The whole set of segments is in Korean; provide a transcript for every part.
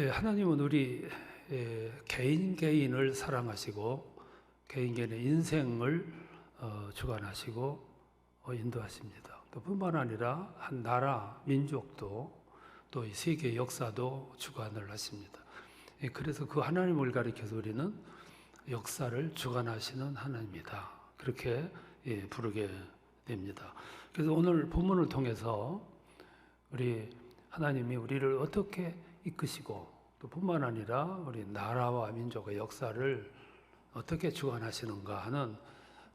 하나님은 우리 개인 개인을 사랑하시고 개인 개인의 인생을 주관하시고 인도하십니다. 또 뿐만 아니라 한 나라, 민족도 또 이 세계 역사도 주관을 하십니다. 그래서 그 하나님을 가리켜서 우리는 역사를 주관하시는 하나님이다. 그렇게 부르게 됩니다. 그래서 오늘 본문을 통해서 우리 하나님이 우리를 어떻게 이끄시고 또 뿐만 아니라 우리 나라와 민족의 역사를 어떻게 주관하시는가 하는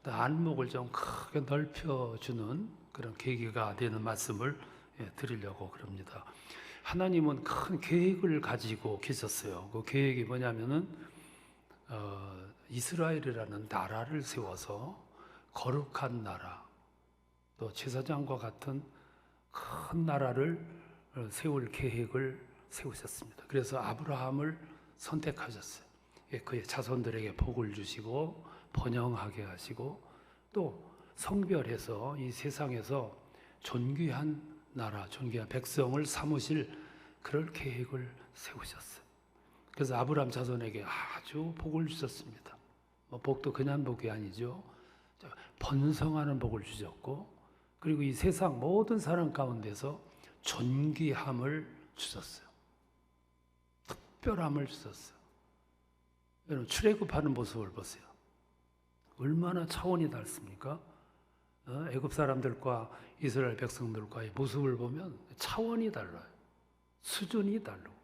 안목을 좀 크게 넓혀주는 그런 계기가 되는 말씀을 드리려고 그럽니다. 하나님은 큰 계획을 가지고 계셨어요. 그 계획이 뭐냐면은 이스라엘이라는 나라를 세워서 거룩한 나라, 또 제사장과 같은 큰 나라를 세울 계획을 세우셨습니다. 그래서 아브라함을 선택하셨어요. 그의 자손들에게 복을 주시고 번영하게 하시고 또 성별해서 이 세상에서 존귀한 나라, 존귀한 백성을 삼으실 그럴 계획을 세우셨어요. 그래서 아브라함 자손에게 아주 복을 주셨습니다. 복도 그냥 복이 아니죠. 번성하는 복을 주셨고, 그리고 이 세상 모든 사람 가운데서 존귀함을 주셨어요. 특별함을 주셨어요. 여러분, 출애굽하는 모습을 보세요. 얼마나 차원이 다릅니까? 애굽 사람들과 이스라엘 백성들과의 모습을 보면 차원이 달라요. 수준이 다르고.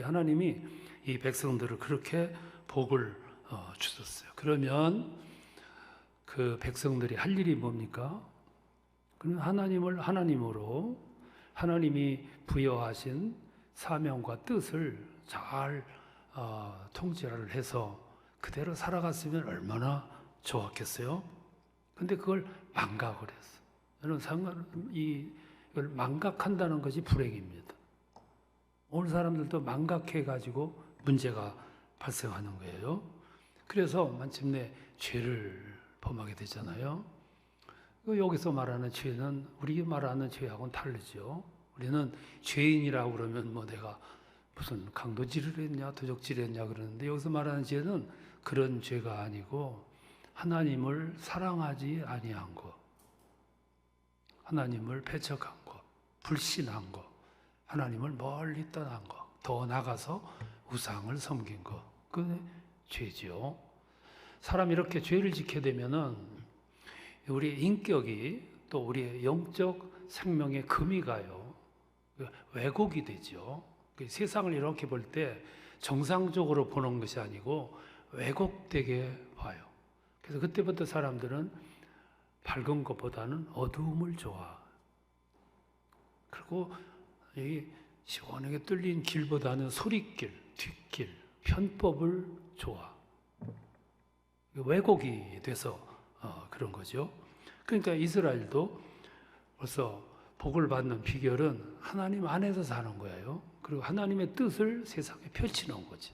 하나님이 이 백성들을 그렇게 복을 주셨어요. 그러면 그 백성들이 할 일이 뭡니까? 그는 하나님을 하나님으로 하나님이 부여하신 사명과 뜻을 잘 통제를 해서 그대로 살아갔으면 얼마나 좋았겠어요? 근데 그걸 망각을 했어요. 여러분, 이걸 망각한다는 것이 불행입니다. 오늘 사람들도 망각해가지고 문제가 발생하는 거예요. 그래서 마침내 죄를 범하게 되잖아요. 여기서 말하는 죄는 우리 말하는 죄하고는 다르죠. 우리는 죄인이라고 그러면 내가 무슨 강도질을 했냐, 도적질을 했냐 그러는데 여기서 말하는 죄는 그런 죄가 아니고 하나님을 사랑하지 아니한 것, 하나님을 배척한 것, 불신한 것, 하나님을 멀리 떠난 것, 더 나가서 우상을 섬긴 것, 그게 죄죠. 사람이 이렇게 죄를 짓게 되면은 우리 인격이 또 우리의 영적 생명에 금이 가요. 왜곡이 되죠. 세상을 이렇게 볼 때 정상적으로 보는 것이 아니고 왜곡되게 봐요. 그래서 그때부터 사람들은 밝은 것보다는 어두움을 좋아. 그리고 이 시원하게 뚫린 길보다는 소리길, 뒷길, 편법을 좋아. 왜곡이 돼서 그런 거죠. 그러니까 이스라엘도 벌써 복을 받는 비결은 하나님 안에서 사는 거예요. 그리고 하나님의 뜻을 세상에 펼치는 거지.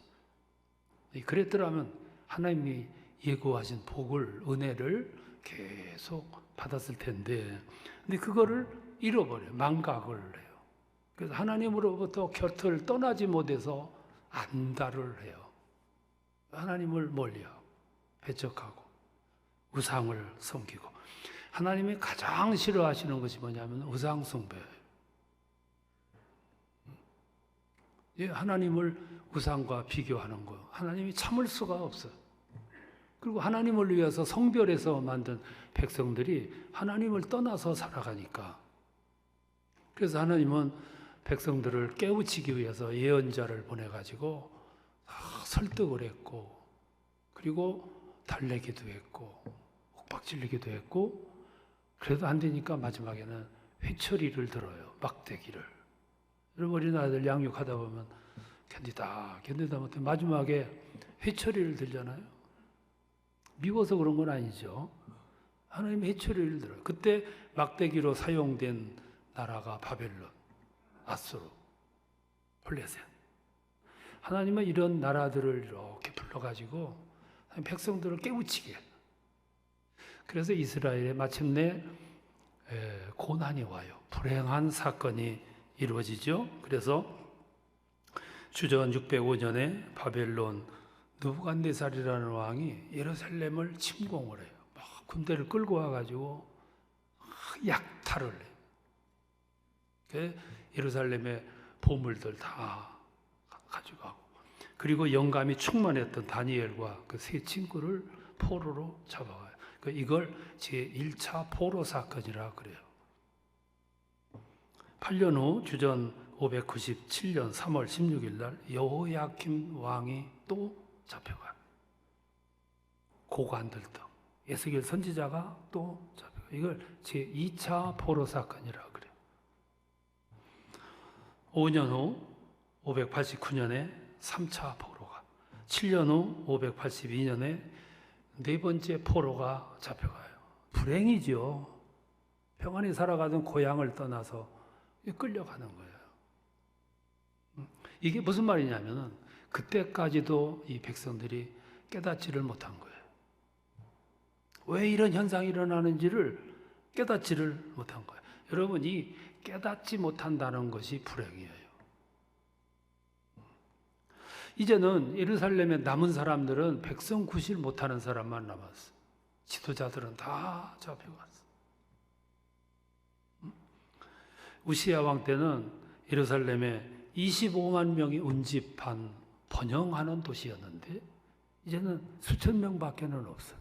그랬더라면 하나님이 예고하신 복을, 은혜를 계속 받았을 텐데, 근데 그거를 잃어버려요. 망각을 해요. 그래서 하나님으로부터 곁을 떠나지 못해서 안달을 해요. 하나님을 멀리하고 배척하고 우상을 섬기고. 하나님이 가장 싫어하시는 것이 뭐냐면 우상 숭배예요. 하나님을 우상과 비교하는 거, 하나님이 참을 수가 없어요. 그리고 하나님을 위해서 성별해서 만든 백성들이 하나님을 떠나서 살아가니까. 그래서 하나님은 백성들을 깨우치기 위해서 예언자를 보내가지고 설득을 했고, 그리고 달래기도 했고, 옥박질리기도 했고, 그래도 안 되니까 마지막에는 회초리를 들어요. 막대기를. 여러분, 어린아이들 양육하다 보면 견디다 못해 마지막에 회초리를 들잖아요. 미워서 그런 건 아니죠. 하나님의 회초리를 들어요. 그때 막대기로 사용된 나라가 바벨론, 아수르, 블레셋. 하나님은 이런 나라들을 이렇게 불러가지고 백성들을 깨우치게. 그래서 이스라엘에 마침내 고난이 와요. 불행한 사건이 이루어지죠. 그래서 주전 605년에 바벨론 느부갓네살이라는 왕이 예루살렘을 침공을 해요. 막 군대를 끌고 와가지고 약탈을 해요. 예루살렘의 보물들 다 가져가고, 그리고 영감이 충만했던 다니엘과 그 세 친구를 포로로 잡아가요. 이걸 제1차 포로 사건이라 그래요. 8년 후 주전 597년 3월 16일 날 여호야김 왕이 또 잡혀가요. 고관들도 에스겔 선지자가 또 잡혀가요. 이걸 제2차 포로 사건이라 그래요. 5년 후 589년에 3차 포로가, 7년 후 582년에 네 번째 포로가 잡혀가요. 불행이죠. 평안히 살아가던 고향을 떠나서 끌려가는 거예요. 이게 무슨 말이냐면은 그때까지도 이 백성들이 깨닫지를 못한 거예요. 왜 이런 현상이 일어나는지를 깨닫지를 못한 거예요. 여러분, 이 깨닫지 못한다는 것이 불행이에요. 이제는 예루살렘에 남은 사람들은 백성 구실 못하는 사람만 남았어. 지도자들은 다 잡혀갔어. 우시야 왕 때는 예루살렘에 25만 명이 운집한 번영하는 도시였는데 이제는 수천 명밖에는 없어.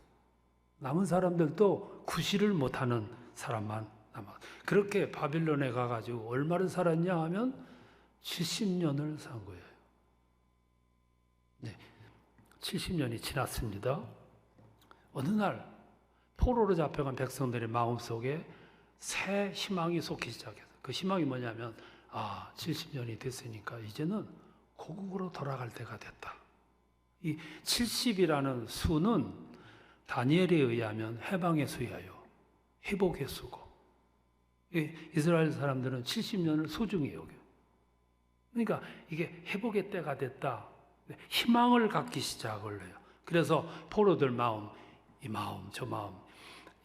남은 사람들도 구실을 못하는 사람만 남았어. 그렇게 바빌론에 가가지고 얼마를 살았냐 하면 70년을 산 거예요. 네, 70년이 지났습니다. 어느 날 포로로 잡혀간 백성들의 마음속에 새 희망이 솟기 시작해서, 그 희망이 뭐냐면 70년이 됐으니까 이제는 고국으로 돌아갈 때가 됐다. 이 70이라는 수는 다니엘에 의하면 해방의 수예요. 회복의 수고. 이스라엘 사람들은 70년을 소중히 여겨요. 그러니까 이게 회복의 때가 됐다. 희망을 갖기 시작을 해요. 그래서 포로들 마음, 이 마음, 저 마음,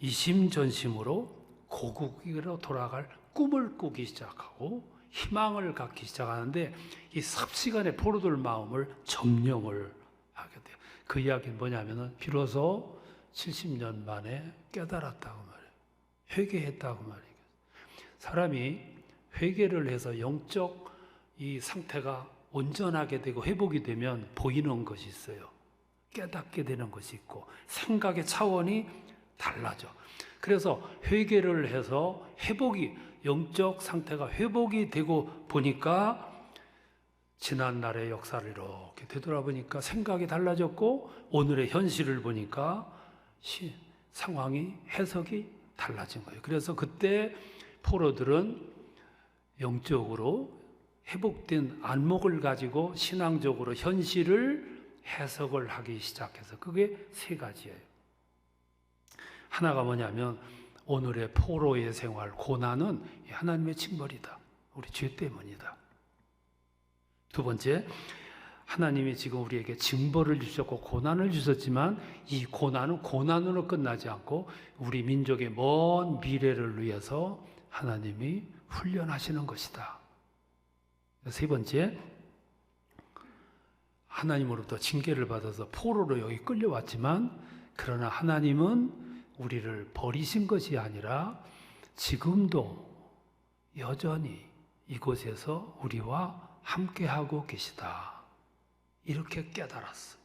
이심전심으로 고국으로 돌아갈 꿈을 꾸기 시작하고 희망을 갖기 시작하는데, 이 삽시간에 포로들 마음을 점령을 하게 돼요. 그 이야기는 뭐냐면은 비로소 70년 만에 깨달았다고 말해요. 회개했다고 말이에요. 사람이 회개를 해서 영적 이 상태가 온전하게 되고 회복이 되면 보이는 것이 있어요. 깨닫게 되는 것이 있고 생각의 차원이 달라져. 그래서 회개를 해서 영적 상태가 회복이 되고 보니까 지난 날의 역사를 이렇게 되돌아보니까 생각이 달라졌고 오늘의 현실을 보니까 상황이, 해석이 달라진 거예요. 그래서 그때 포로들은 영적으로 회복된 안목을 가지고 신앙적으로 현실을 해석을 하기 시작해서 그게 세 가지예요. 하나가 뭐냐면 오늘의 포로의 생활, 고난은 하나님의 징벌이다. 우리 죄 때문이다. 두 번째, 하나님이 지금 우리에게 징벌을 주셨고 고난을 주셨지만 이 고난은 고난으로 끝나지 않고 우리 민족의 먼 미래를 위해서 하나님이 훈련하시는 것이다. 세 번째, 하나님으로부터 징계를 받아서 포로로 여기 끌려왔지만 그러나 하나님은 우리를 버리신 것이 아니라 지금도 여전히 이곳에서 우리와 함께하고 계시다. 이렇게 깨달았어.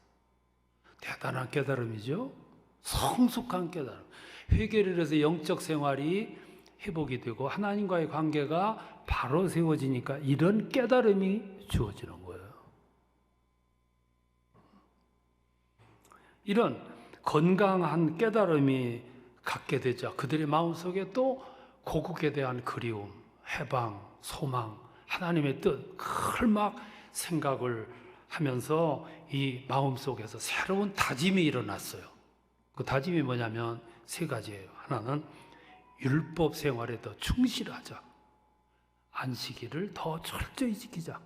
대단한 깨달음이죠. 성숙한 깨달음. 회개를 해서 영적 생활이 회복이 되고 하나님과의 관계가 바로 세워지니까 이런 깨달음이 주어지는 거예요. 이런 건강한 깨달음이 갖게 되자 그들의 마음속에 또 고국에 대한 그리움, 해방, 소망, 하나님의 뜻, 클막 생각을 하면서 이 마음속에서 새로운 다짐이 일어났어요. 그 다짐이 뭐냐면 세 가지예요. 하나는 율법 생활에 더 충실하자. 안식일을 더 철저히 지키자.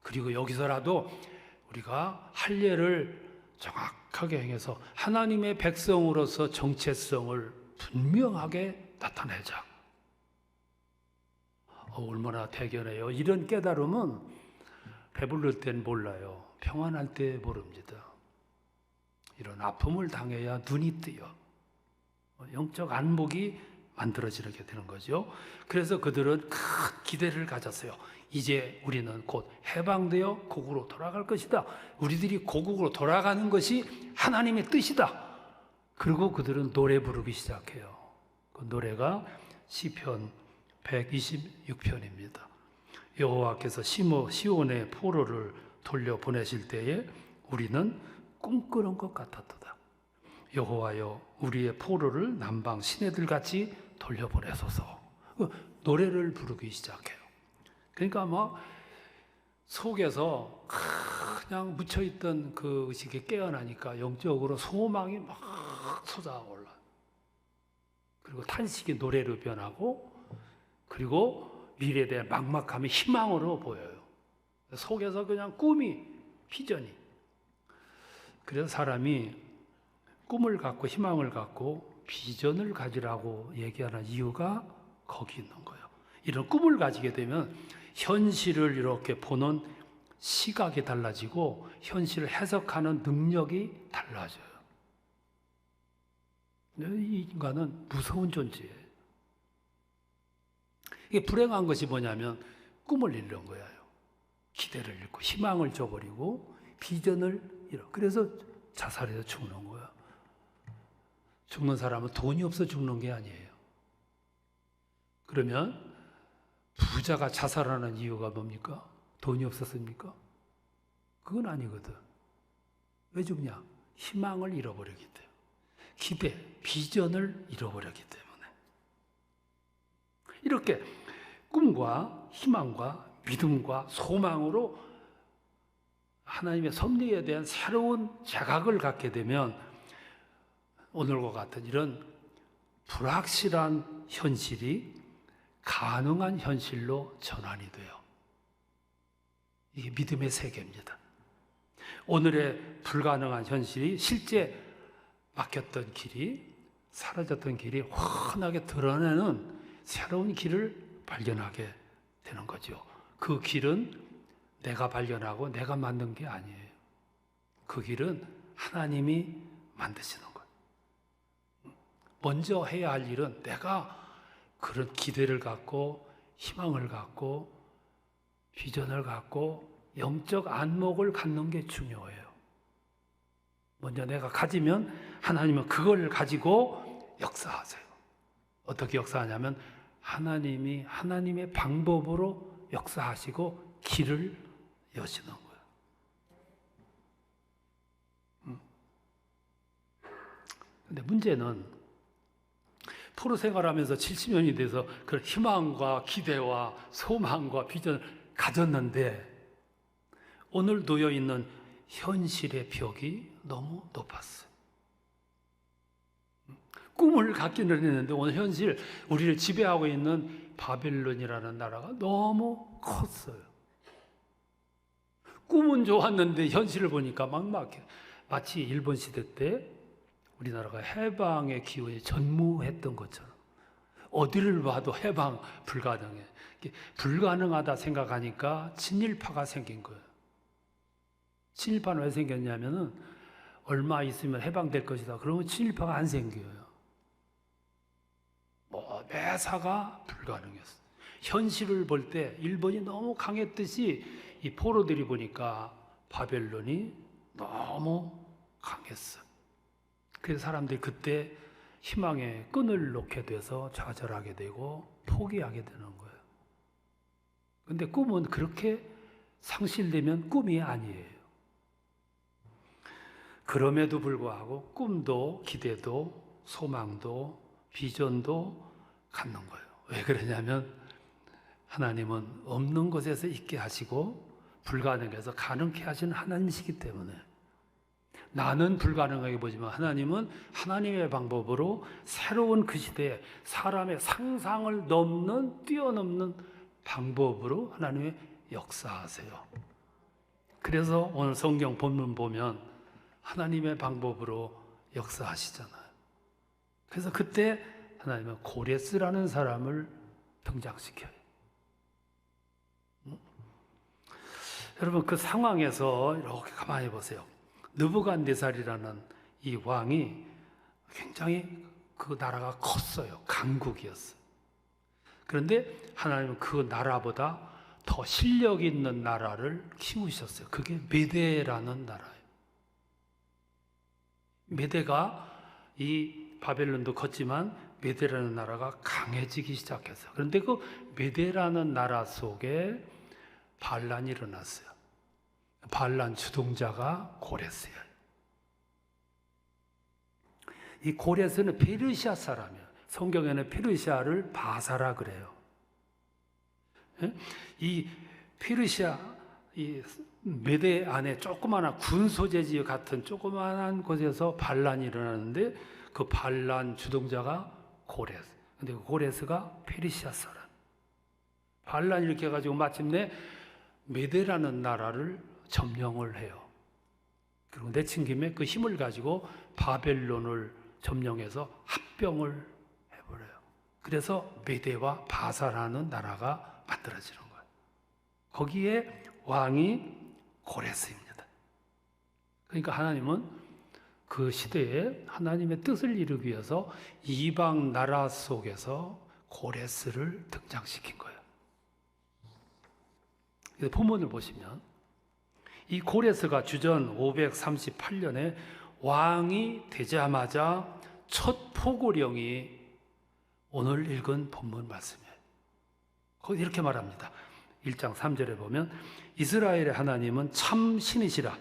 그리고 여기서라도 우리가 할 일을 정확하게 행해서 하나님의 백성으로서 정체성을 분명하게 나타내자. 얼마나 대견해요. 이런 깨달음은 배부를 땐 몰라요. 평안할 때 모릅니다. 이런 아픔을 당해야 눈이 뜨여. 영적 안목이 만들어지게 되는 거죠. 그래서 그들은 큰 기대를 가졌어요. 이제 우리는 곧 해방되어 고국으로 돌아갈 것이다. 우리들이 고국으로 돌아가는 것이 하나님의 뜻이다. 그리고 그들은 노래 부르기 시작해요. 그 노래가 시편 126편입니다. 여호와께서 시온의 포로를 돌려보내실 때에 우리는 꿈꾸는 것 같았도다. 여호와여, 우리의 포로를 남방 시내들같이 돌려보내소서. 노래를 부르기 시작해요. 그러니까 막 속에서 그냥 묻혀있던 그 의식이 깨어나니까 영적으로 소망이 막 솟아올라. 그리고 탄식이 노래로 변하고, 그리고 미래에 대한 막막함이 희망으로 보여요. 속에서 그냥 꿈이, 비전이. 그래서 사람이 꿈을 갖고 희망을 갖고 비전을 가지라고 얘기하는 이유가 거기 있는 거예요. 이런 꿈을 가지게 되면 현실을 이렇게 보는 시각이 달라지고 현실을 해석하는 능력이 달라져요. 이 인간은 무서운 존재예요. 이게 불행한 것이 뭐냐면 꿈을 잃는 거예요. 기대를 잃고 희망을 줘버리고 비전을 잃어. 그래서 자살해서 죽는 거야. 죽는 사람은 돈이 없어 죽는 게 아니에요. 그러면 부자가 자살하는 이유가 뭡니까? 돈이 없었습니까? 그건 아니거든. 왜 죽냐? 희망을 잃어버렸기 때문에. 기대, 비전을 잃어버렸기 때문에. 이렇게 꿈과 희망과 믿음과 소망으로 하나님의 섭리에 대한 새로운 자각을 갖게 되면 오늘과 같은 이런 불확실한 현실이 가능한 현실로 전환이 돼요. 이게 믿음의 세계입니다. 오늘의 불가능한 현실이 실제 막혔던 길이, 사라졌던 길이 환하게 드러내는 새로운 길을 발견하게 되는 거죠. 그 길은 내가 발견하고 내가 만든 게 아니에요. 그 길은 하나님이 만드시는 거예요. 먼저 해야 할 일은 내가 그런 기대를 갖고 희망을 갖고 비전을 갖고 영적 안목을 갖는 게 중요해요. 먼저 내가 가지면 하나님은 그걸 가지고 역사하세요. 어떻게 역사하냐면 하나님이 하나님의 방법으로 역사하시고 길을 여시는 거예요. 근데 문제는 포로 생활하면서 70년이 돼서 그런 희망과 기대와 소망과 비전을 가졌는데 오늘 놓여 있는 현실의 벽이 너무 높았어요. 꿈을 갖기는 했는데 오늘 현실, 우리를 지배하고 있는 바벨론이라는 나라가 너무 컸어요. 꿈은 좋았는데 현실을 보니까 막막해. 마치 일본 시대 때 우리나라가 해방의 기운이 전무했던 것처럼 어디를 봐도 해방 불가능해. 불가능하다 생각하니까 친일파가 생긴 거예요. 친일파는 왜 생겼냐면은 얼마 있으면 해방될 것이다. 그러면 친일파가 안 생겨요. 매사가 불가능했어. 현실을 볼 때 일본이 너무 강했듯이 이 포로들이 보니까 바벨론이 너무 강했어. 그래서 사람들이 그때 희망의 끈을 놓게 돼서 좌절하게 되고 포기하게 되는 거예요. 근데 꿈은 그렇게 상실되면 꿈이 아니에요. 그럼에도 불구하고 꿈도 기대도 소망도 비전도 갖는 거예요. 왜 그러냐면 하나님은 없는 것에서 있게 하시고 불가능해서 가능케 하시는 하나님이시기 때문에 나는 불가능하게 보지만 하나님은 하나님의 방법으로 새로운 그 시대에 사람의 상상을 뛰어넘는 방법으로 하나님의 역사하세요. 그래서 오늘 성경 본문 보면 하나님의 방법으로 역사하시잖아요. 그래서 그때 하나님은 고레스라는 사람을 등장시켜요. 여러분 그 상황에서 이렇게 가만히 보세요. 느부갓네살이라는 이 왕이 굉장히 그 나라가 컸어요. 강국이었어요. 그런데 하나님은 그 나라보다 더 실력 있는 나라를 키우셨어요. 그게 메대라는 나라예요. 메대가 이 바벨론도 컸지만 메대라는 나라가 강해지기 시작했어요. 그런데 그 메대라는 나라 속에 반란이 일어났어요. 반란 주동자가 고레스예요. 이 고레스는 페르시아 사람이에요. 성경에는 페르시아를 바사라 그래요. 이 페르시아 이 메대 안에 조그마한 군소재지 같은 조그마한 곳에서 반란이 일어나는데 그 반란 주동자가 고레스. 근데 그 고레스가 페르시아 사람. 반란이 이렇게 해가지고 마침내 메대라는 나라를 점령을 해요. 그리고 내친 김에 그 힘을 가지고 바벨론을 점령해서 합병을 해버려요. 그래서 메대와 바사라는 나라가 만들어지는 거예요. 거기에 왕이 고레스입니다. 그러니까 하나님은 그 시대에 하나님의 뜻을 이루기 위해서 이방 나라 속에서 고레스를 등장시킨 거예요. 본문을 보시면 이 고레스가 주전 538년에 왕이 되자마자 첫 포고령이 오늘 읽은 본문 말씀이에요. 거기 이렇게 말합니다. 1장 3절에 보면 이스라엘의 하나님은 참 신이시라.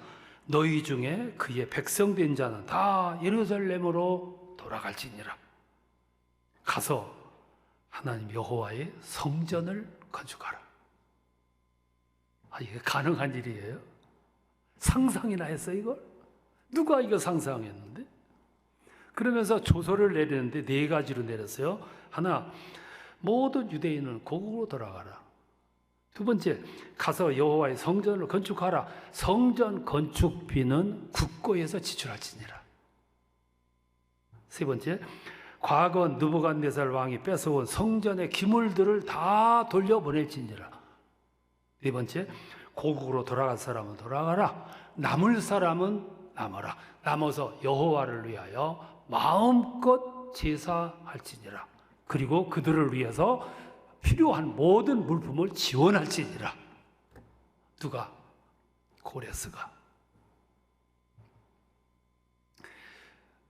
너희 중에 그의 백성된 자는 다 예루살렘으로 돌아갈지니라. 가서 하나님 여호와의 성전을 건축하라. 이게 가능한 일이에요? 상상이나 했어 이걸? 누가 이거 상상했는데? 그러면서 조서를 내리는데 4가지로 내렸어요. 하나, 모든 유대인은 고국으로 돌아가라. 두 번째, 가서 여호와의 성전을 건축하라. 성전 건축비는 국고에서 지출할지니라. 세 번째, 과거 느부갓네살 왕이 뺏어온 성전의 기물들을 다 돌려보낼지니라. 네 번째, 고국으로 돌아갈 사람은 돌아가라. 남을 사람은 남아라. 남아서 여호와를 위하여 마음껏 제사할지니라. 그리고 그들을 위해서 필요한 모든 물품을 지원할지니라. 누가? 고레스가.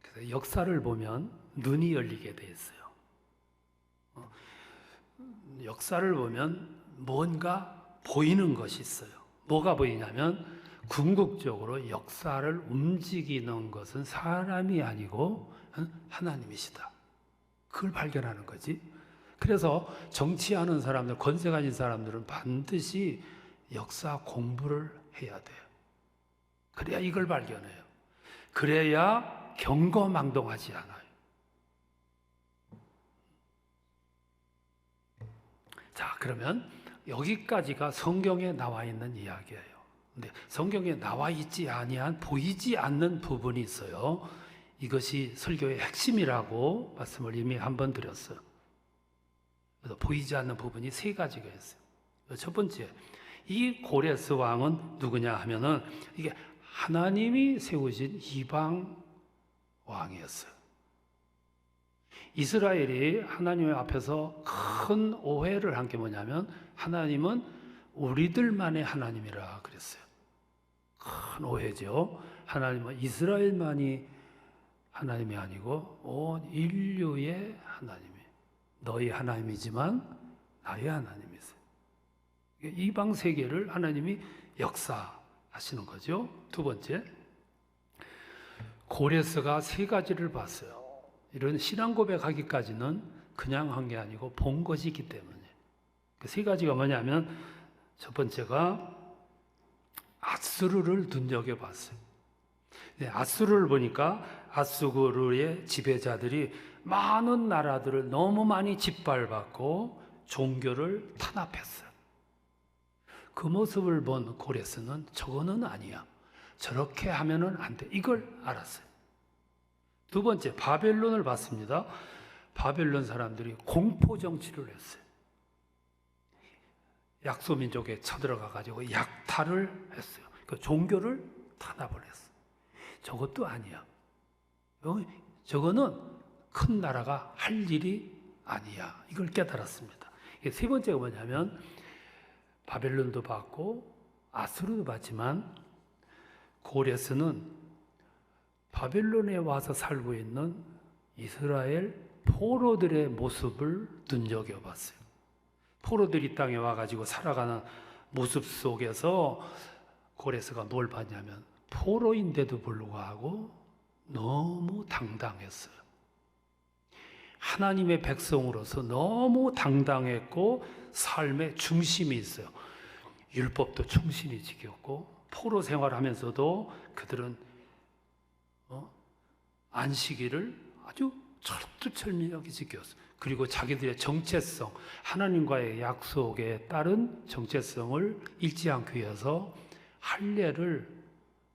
그래서 역사를 보면 눈이 열리게 돼 있어요. 역사를 보면 뭔가 보이는 것이 있어요. 뭐가 보이냐면 궁극적으로 역사를 움직이는 것은 사람이 아니고 하나님이시다. 그걸 발견하는 거지. 그래서 정치하는 사람들, 권세 가진 사람들은 반드시 역사 공부를 해야 돼요. 그래야 이걸 발견해요. 그래야 경거망동하지 않아요. 자, 그러면 여기까지가 성경에 나와 있는 이야기예요. 근데 성경에 나와 있지 아니한 보이지 않는 부분이 있어요. 이것이 설교의 핵심이라고 말씀을 이미 한번 드렸어요. 그래서 보이지 않는 부분이 3가지가 있어요. 첫 번째, 이 고레스 왕은 누구냐 하면은 이게 하나님이 세우신 이방 왕이었어요. 이스라엘이 하나님 앞에서 큰 오해를 한 게 뭐냐면 하나님은 우리들만의 하나님이라 그랬어요. 큰 오해죠. 하나님은 이스라엘만이 하나님이 아니고 온 인류의 하나님이에요. 너희 하나님이지만 나의 하나님이세요. 이방 세계를 하나님이 역사하시는 거죠. 두 번째, 고레스가 3가지를 봤어요. 이런 신앙 고백하기까지는 그냥 한 게 아니고 본 것이기 때문에. 그 3가지가 뭐냐면 첫 번째가 아수르를 눈여겨봤어요. 아수르를 보니까 아수르의 지배자들이 많은 나라들을 너무 많이 짓밟았고 종교를 탄압했어요. 그 모습을 본 고레스는 저거는 아니야. 저렇게 하면은 안 돼. 이걸 알았어요. 두 번째, 바벨론을 봤습니다. 바벨론 사람들이 공포 정치를 했어요. 약소민족에 쳐들어가 가지고 약탈을 했어요. 그 종교를 탄압을 했어요. 저것도 아니야. 저거는 큰 나라가 할 일이 아니야. 이걸 깨달았습니다. 세 번째가 뭐냐면 바벨론도 받고 아수르도 받지만 고레스는 바벨론에 와서 살고 있는 이스라엘 포로들의 모습을 눈여겨봤어요. 포로들이 땅에 와가지고 살아가는 모습 속에서 고레스가 뭘 봤냐면 포로인데도 불구하고 너무 당당했어요. 하나님의 백성으로서 너무 당당했고 삶의 중심이 있어요. 율법도 충실히 지켰고 포로 생활하면서도 그들은 안식일을 아주 철두철미하게 지켰어요. 그리고 자기들의 정체성, 하나님과의 약속에 따른 정체성을 잃지 않기 위해서 할례를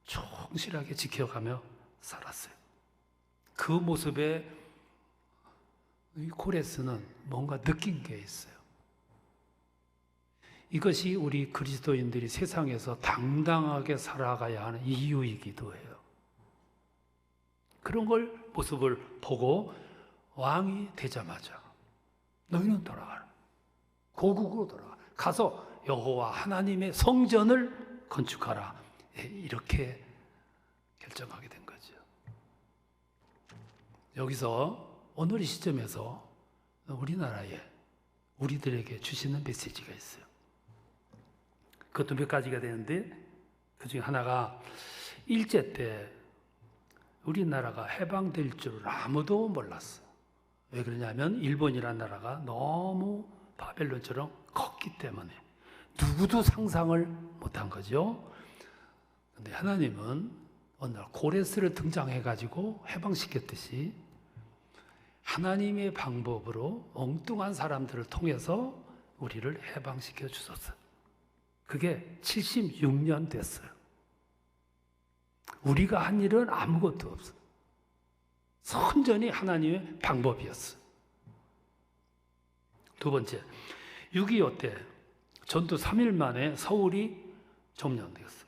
충실하게 지켜가며 살았어요. 그 모습에 고레스는 뭔가 느낀 게 있어요. 이것이 우리 그리스도인들이 세상에서 당당하게 살아가야 하는 이유이기도 해요. 그런 걸 모습을 보고 왕이 되자마자 너희는 돌아가라. 고국으로 돌아가. 가서 여호와 하나님의 성전을 건축하라. 이렇게 결정하게 된 거죠. 여기서 오늘 이 시점에서 우리나라에 우리들에게 주시는 메시지가 있어요. 그것도 몇 가지가 되는데 그 중에 하나가 일제 때 우리나라가 해방될 줄 아무도 몰랐어. 왜 그러냐면 일본이라는 나라가 너무 바벨론처럼 컸기 때문에 누구도 상상을 못한 거죠. 근데 하나님은 어느 날 고레스를 등장해가지고 해방시켰듯이 하나님의 방법으로 엉뚱한 사람들을 통해서 우리를 해방시켜 주셨어요. 그게 76년 됐어요. 우리가 한 일은 아무것도 없어요. 선전히 하나님의 방법이었어요. 두 번째, 6.25 때 전투 3일 만에 서울이 점령되었어요.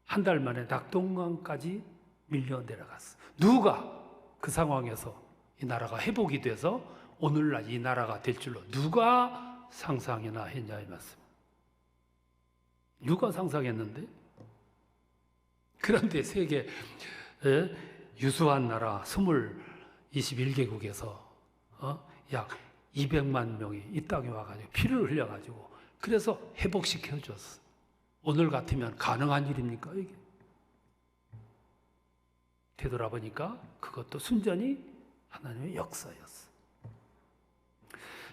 한 달 만에 낙동강까지 밀려 내려갔어요. 누가 그 상황에서 이 나라가 회복이 돼서 오늘날 이 나라가 될 줄로 누가 상상이나 했냐 이 말씀. 누가 상상했는데? 그런데 세계 유수한 나라 21개국에서 약 200만 명이 이 땅에 와가지고 피를 흘려가지고 그래서 회복시켜 줬어. 오늘 같으면 가능한 일입니까 이게? 되돌아보니까 그것도 순전히 하나님의 역사였어.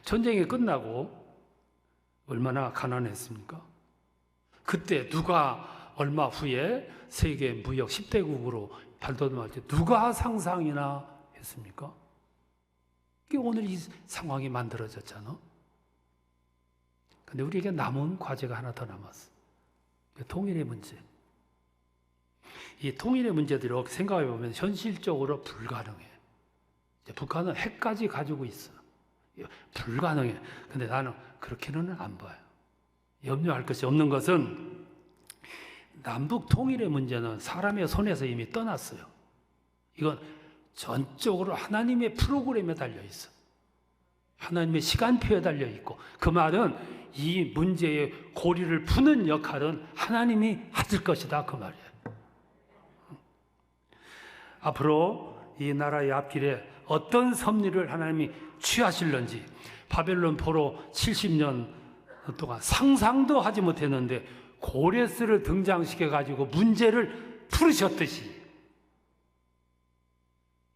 전쟁이 끝나고 얼마나 가난했습니까? 그때 누가 얼마 후에 세계 무역 10대국으로 발돋움할 때 누가 상상이나 했습니까? 이게 오늘 이 상황이 만들어졌잖아. 근데 우리에게 남은 과제가 하나 더 남았어. 통일의 문제. 이 통일의 문제들을 생각해 보면 현실적으로 불가능해. 북한은 핵까지 가지고 있어. 불가능해. 근데 나는 그렇게는 안 봐요. 염려할 것이 없는 것은 남북 통일의 문제는 사람의 손에서 이미 떠났어요. 이건 전적으로 하나님의 프로그램에 달려 있어. 하나님의 시간표에 달려 있고 그 말은 이 문제의 고리를 푸는 역할은 하나님이 하실 것이다 그 말이에요. 앞으로 이 나라의 앞길에 어떤 섭리를 하나님이 취하실런지 바벨론 포로 70년 동안 상상도 하지 못했는데 고레스를 등장시켜 가지고 문제를 풀으셨듯이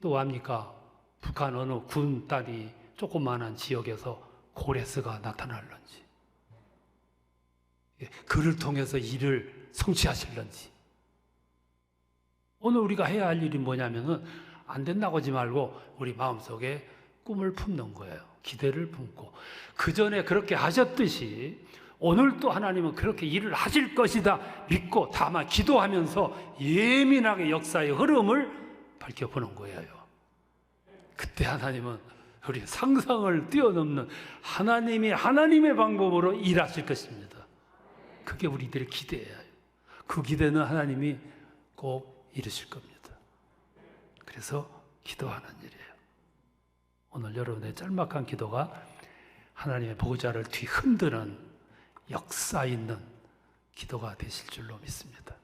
또 합니까? 북한 어느 군 딸이 조그마한 지역에서 고레스가 나타날런지 그를 통해서 일을 성취하실런지 오늘 우리가 해야 할 일이 뭐냐면은 안 된다고 하지 말고 우리 마음속에 꿈을 품는 거예요. 기대를 품고 그 전에 그렇게 하셨듯이 오늘 또 하나님은 그렇게 일을 하실 것이다 믿고 다만 기도하면서 예민하게 역사의 흐름을 밝혀보는 거예요. 그때 하나님은 우리 상상을 뛰어넘는 하나님이 하나님의 방법으로 일하실 것입니다. 그게 우리들의 기대예요. 그 기대는 하나님이 꼭 이루실 겁니다. 그래서 기도하는 일이에요. 오늘 여러분의 짤막한 기도가 하나님의 보좌를 뒤흔드는 역사 있는 기도가 되실 줄로 믿습니다.